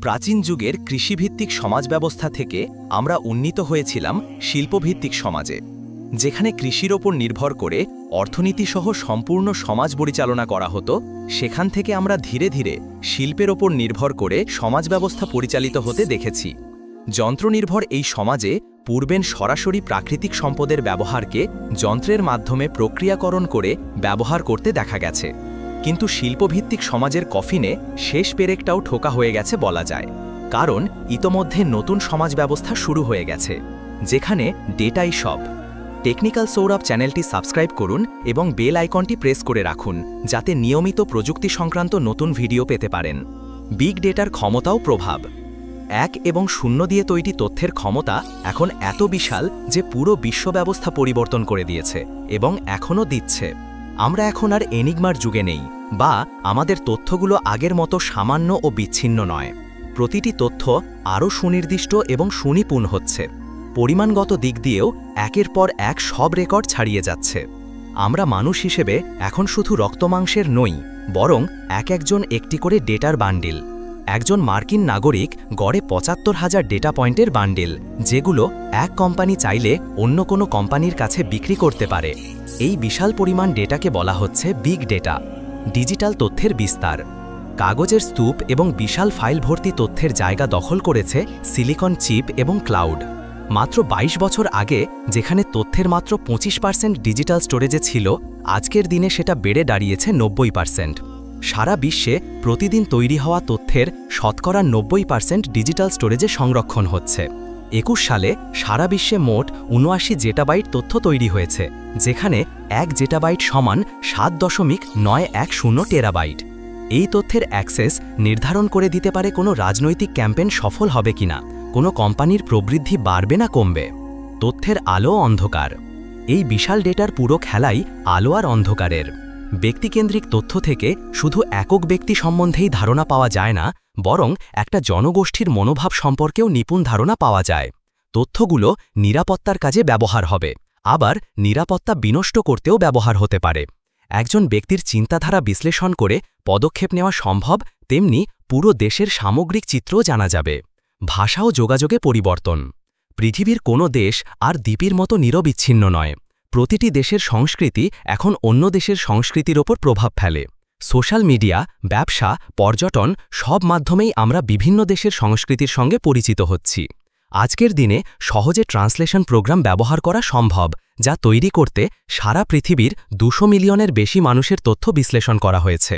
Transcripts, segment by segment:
প্রাচীন যুগের কৃষিভিত্তিক সমাজ ব্যবস্থা থেকে আমরা উন্নীত হয়েছিলাম শিল্পভিত্তিক সমাজে, যেখানে কৃষির ওপর নির্ভর করে অর্থনীতিসহ সম্পূর্ণ সমাজ পরিচালনা করা হতো। সেখান থেকে আমরা ধীরে ধীরে শিল্পের ওপর নির্ভর করে সমাজ ব্যবস্থা পরিচালিত হতে দেখেছি। যন্ত্রনির্ভর এই সমাজে পূর্বের সরাসরি প্রাকৃতিক সম্পদের ব্যবহারকে যন্ত্রের মাধ্যমে প্রক্রিয়াকরণ করে ব্যবহার করতে দেখা গেছে, কিন্তু শিল্পভিত্তিক সমাজের কফিনে শেষ পেরেকটাও ঠোকা হয়ে গেছে বলা যায়। কারণ ইতোমধ্যে নতুন সমাজ ব্যবস্থা শুরু হয়ে গেছে, যেখানে ডেটাই সব। টেকনিক্যাল সৌরভ চ্যানেলটি সাবস্ক্রাইব করুন এবং বেল আইকনটি প্রেস করে রাখুন, যাতে নিয়মিত প্রযুক্তি সংক্রান্ত নতুন ভিডিও পেতে পারেন। বিগ ডেটার ক্ষমতাও প্রভাব। 1 এবং 0 দিয়ে তৈরি তথ্যের ক্ষমতা এখন এত বিশাল যে পুরো বিশ্ব ব্যবস্থা পরিবর্তন করে দিয়েছে এবং এখনও দিচ্ছে। আমরা এখন আর এনিগমার যুগে নেই, বা আমাদের তথ্যগুলো আগের মতো সামান্য ও বিচ্ছিন্ন নয়। প্রতিটি তথ্য আরও সুনির্দিষ্ট এবং সুনিপুণ হচ্ছে। পরিমাণগত দিক দিয়েও একের পর এক সব রেকর্ড ছাড়িয়ে যাচ্ছে। আমরা মানুষ হিসেবে এখন শুধু রক্তমাংসের নই, বরং একজন একটি করে ডেটার বান্ডিল। একজন মার্কিন নাগরিক গড়ে ৭৫,০০০ ডেটা পয়েন্টের বান্ডিল, যেগুলো এক কোম্পানি চাইলে অন্য কোনো কোম্পানির কাছে বিক্রি করতে পারে। এই বিশাল পরিমাণ ডেটাকে বলা হচ্ছে বিগ ডেটা। ডিজিটাল তথ্যের বিস্তার। কাগজের স্তূপ এবং বিশাল ফাইল ভর্তি তথ্যের জায়গা দখল করেছে সিলিকন চিপ এবং ক্লাউড। মাত্র ২২ বছর আগে যেখানে তথ্যের মাত্র ২৫% ডিজিটাল স্টোরেজে ছিল, আজকের দিনে সেটা বেড়ে দাঁড়িয়েছে ৯০%। সারা বিশ্বে প্রতিদিন তৈরি হওয়া তথ্যের শতকরা ৯০% ডিজিটাল স্টোরেজে সংরক্ষণ হচ্ছে। ২১ সালে সারা বিশ্বে মোট ৭৯ জেটাবাইট তথ্য তৈরি হয়েছে, যেখানে ১ জেটাবাইট সমান ৭.৯১০ টেরাবাইট। এই তথ্যের অ্যাক্সেস নির্ধারণ করে দিতে পারে কোনো রাজনৈতিক ক্যাম্পেইন সফল হবে কিনা, কোনো কোম্পানির প্রবৃদ্ধি বাড়বে না কমবে। তথ্যের আলো অন্ধকার। এই বিশাল ডেটার পুরো খেলাই আলো আর অন্ধকারের। ব্যক্তিকেন্দ্রিক তথ্য থেকে শুধু একক ব্যক্তি সম্বন্ধেই ধারণা পাওয়া যায় না, বরং একটা জনগোষ্ঠীর মনোভাব সম্পর্কেও নিপুণ ধারণা পাওয়া যায়। তথ্যগুলো নিরাপত্তার কাজে ব্যবহার হবে, আবার নিরাপত্তা বিনষ্ট করতেও ব্যবহার হতে পারে। একজন ব্যক্তির চিন্তাধারা বিশ্লেষণ করে পদক্ষেপ নেওয়া সম্ভব, তেমনি পুরো দেশের সামগ্রিক চিত্রও জানা যাবে। ভাষা ও যোগাযোগে পরিবর্তন। পৃথিবীর কোনো দেশ আর দ্বীপের মতো নিরবিচ্ছিন্ন নয়। প্রতিটি দেশের সংস্কৃতি এখন অন্য দেশের সংস্কৃতির ওপর প্রভাব ফেলে। সোশ্যাল মিডিয়া, ব্যবসা, পর্যটন সব মাধ্যমেই আমরা বিভিন্ন দেশের সংস্কৃতির সঙ্গে পরিচিত হচ্ছি। আজকের দিনে সহজে ট্রান্সলেশন প্রোগ্রাম ব্যবহার করা সম্ভব, যা তৈরি করতে সারা পৃথিবীর ২০০ মিলিয়নের বেশি মানুষের তথ্য বিশ্লেষণ করা হয়েছে।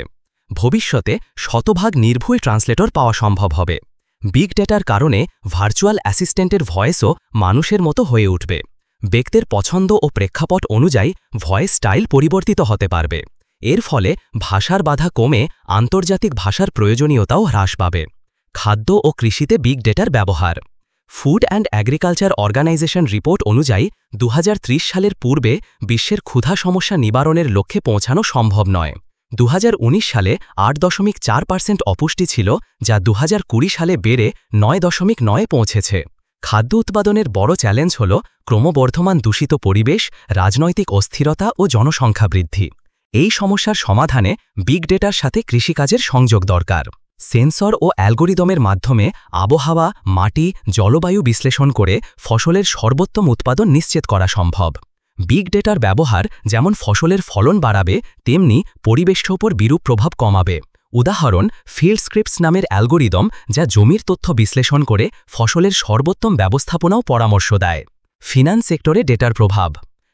ভবিষ্যতে শতভাগ নির্ভুল ট্রান্সলেটর পাওয়া সম্ভব হবে। বিগ ডেটার কারণে ভার্চুয়াল অ্যাসিস্ট্যান্টের ভয়েসও মানুষের মতো হয়ে উঠবে। ব্যক্তির পছন্দ ও প্রেক্ষাপট অনুযায়ী ভয়েস স্টাইল পরিবর্তিত হতে পারবে। এর ফলে ভাষার বাধা কমে আন্তর্জাতিক ভাষার প্রয়োজনীয়তাও হ্রাস পাবে। খাদ্য ও কৃষিতে বিগ ডেটার ব্যবহার। Food and agriculture organization report অনুযায়ী ২০৩০ সালের পূর্বে বিশ্বের ক্ষুধা সমস্যা নিবারণের লক্ষ্যে পৌঁছানো সম্ভব নয়। ২০১৯ সালে ৮.৪% অপুষ্টি ছিল, যা ২০২০ সালে বেড়ে ৯.৯ পৌঁছেছে। খাদ্য উৎপাদনের বড় চ্যালেঞ্জ হল ক্রমবর্ধমান দূষিত পরিবেশ, রাজনৈতিক অস্থিরতা ও জনসংখ্যা বৃদ্ধি। এই সমস্যার সমাধানে বিগ ডেটার সাথে কৃষিকাজের সংযোগ দরকার। সেন্সর ও অ্যালগোরিদমের মাধ্যমে আবহাওয়া, মাটি, জলবায়ু বিশ্লেষণ করে ফসলের সর্বোত্তম উৎপাদন নিশ্চিত করা সম্ভব। বিগ ডেটার ব্যবহার যেমন ফসলের ফলন বাড়াবে, তেমনি পরিবেশের ওপর বিরূপ প্রভাব কমাবে। উদাহরণ, ফিল্ড স্ক্রিপ্টস নামের অ্যালগোরিদম, যা জমির তথ্য বিশ্লেষণ করে ফসলের সর্বোত্তম ব্যবস্থাপনাও পরামর্শ দেয়। ফিন্যান্স সেক্টরে ডেটার প্রভাব।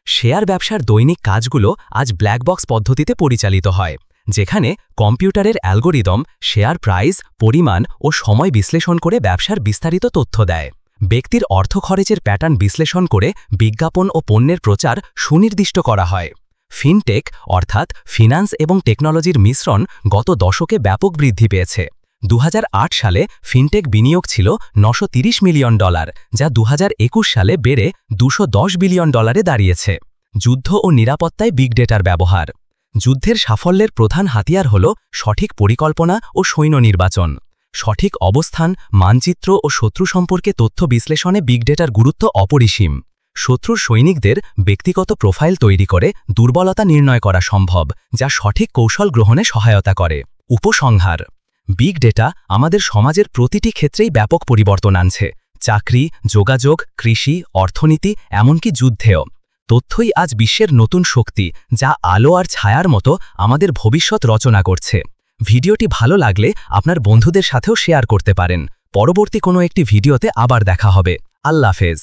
শেয়ার ব্যবসার দৈনিক কাজগুলো আজ ব্ল্যাক বক্স পদ্ধতিতে পরিচালিত হয়, যেখানে কম্পিউটারের অ্যালগোরিদম শেয়ার প্রাইস, পরিমাণ ও সময় বিশ্লেষণ করে ব্যবসার বিস্তারিত তথ্য দেয়। ব্যক্তির অর্থ খরচের প্যাটার্ন বিশ্লেষণ করে বিজ্ঞাপন ও পণ্যের প্রচার সুনির্দিষ্ট করা হয়। ফিনটেক অর্থাৎ ফিন্যান্স এবং টেকনোলজির মিশ্রণ গত দশকে ব্যাপক বৃদ্ধি পেয়েছে। ২০০৮ সালে ফিনটেক বিনিয়োগ ছিল $৯৩০ মিলিয়ন, যা ২০২১ সালে বেড়ে $২১০ বিলিয়ন দাঁড়িয়েছে। যুদ্ধ ও নিরাপত্তায় বিগ ডেটার ব্যবহার। যুদ্ধের সাফল্যের প্রধান হাতিয়ার হল সঠিক পরিকল্পনা ও সৈন্য নির্বাচন। সঠিক অবস্থান, মানচিত্র ও শত্রু সম্পর্কে তথ্য বিশ্লেষণে বিগ ডেটার গুরুত্ব অপরিসীম। শত্রুর সৈনিকদের ব্যক্তিগত প্রোফাইল তৈরি করে দুর্বলতা নির্ণয় করা সম্ভব, যা সঠিক কৌশল গ্রহণে সহায়তা করে। উপসংহার। বিগ ডেটা আমাদের সমাজের প্রতিটি ক্ষেত্রেই ব্যাপক পরিবর্তন আনছে, চাকরি, যোগাযোগ, কৃষি, অর্থনীতি, এমনকি যুদ্ধেও। তথ্যই আজ বিশ্বের নতুন শক্তি, যা আলো আর ছায়ার মতো আমাদের ভবিষ্যৎ রচনা করছে। ভিডিওটি ভালো লাগলে আপনার বন্ধুদের সাথেও শেয়ার করতে পারেন। পরবর্তী কোনো একটি ভিডিওতে আবার দেখা হবে। আল্লাহ হাফেজ।